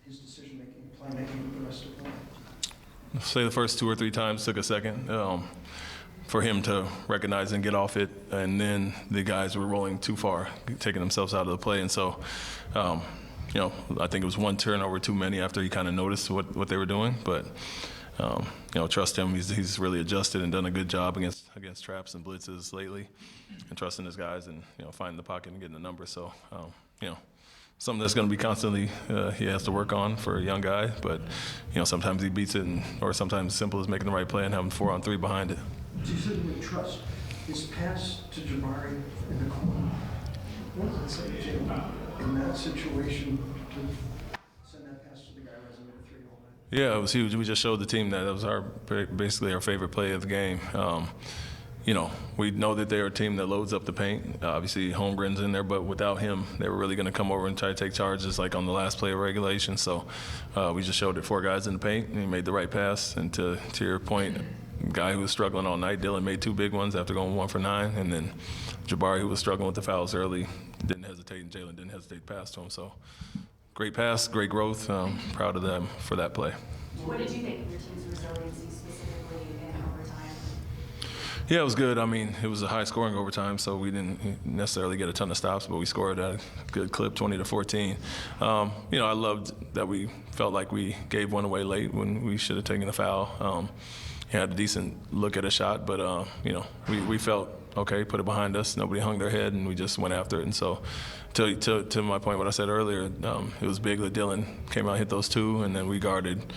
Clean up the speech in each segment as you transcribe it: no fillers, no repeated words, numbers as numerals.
his decision-making, play-making the rest of the way? Say the first 2 or 3 times took a second for him to recognize and get off it, and then the guys were rolling too far, taking themselves out of the play, and so I think it was 1 turnover too many after he kind of noticed what they were doing, but trust him. He's really adjusted and done a good job against traps and blitzes lately, and trusting his guys and finding the pocket and getting the number. So something that's going to be constantly he has to work on for a young guy, but sometimes he beats it, or sometimes simple as making the right play and having 4-on-3 behind it. You said with trust, his pass to Jabari in the corner, what does it say, Jim, in that situation to send that pass to the guy who hasn't made a 3 all night? Yeah, it was huge. We just showed the team that was basically our favorite play of the game. We know that they're a team that loads up the paint. Obviously, Holmgren's in there, but without him, they were really going to come over and try to take charges like on the last play of regulation. So we just showed it 4 guys in the paint, and he made the right pass. And to your point, guy who was struggling all night, Dylan made 2 big ones after going 1 for 9, and then Jabari, who was struggling with the fouls early, didn't hesitate, and Jalen didn't hesitate to pass to him. So great pass, great growth. Proud of them for that play. What did you think of your team's resiliency specifically in overtime? Yeah, it was good. I mean, it was a high-scoring overtime, so we didn't necessarily get a ton of stops, but we scored at a good clip, 20-14. I loved that we felt like we gave one away late when we should have taken a foul. He had a decent look at a shot, but we felt okay, put it behind us. Nobody hung their head, and we just went after it. And so, to my point, what I said earlier, it was big that Dylan came out and hit those 2, and then we guarded.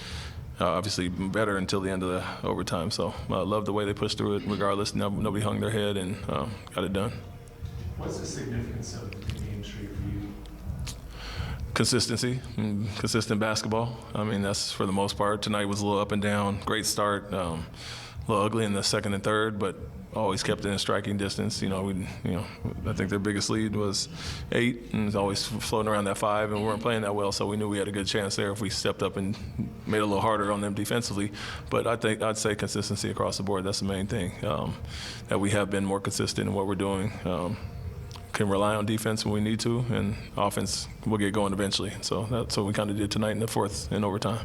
Obviously better until the end of the overtime. So I love the way they pushed through it regardless. Nobody hung their head and got it done. What's the significance of the game streak for you? Consistency, consistent basketball. I mean, that's for the most part. Tonight was a little up and down. Great start. A little ugly in the second and third, but always kept it in striking distance. I think their biggest lead was 8, and it's always floating around that 5, and we weren't playing that well, so we knew we had a good chance there if we stepped up and made it a little harder on them defensively. But I'd say consistency across the board. That's the main thing. That we have been more consistent in what we're doing. Can rely on defense when we need to, and offense will get going eventually. So that's what we kind of did tonight in the 4th in overtime.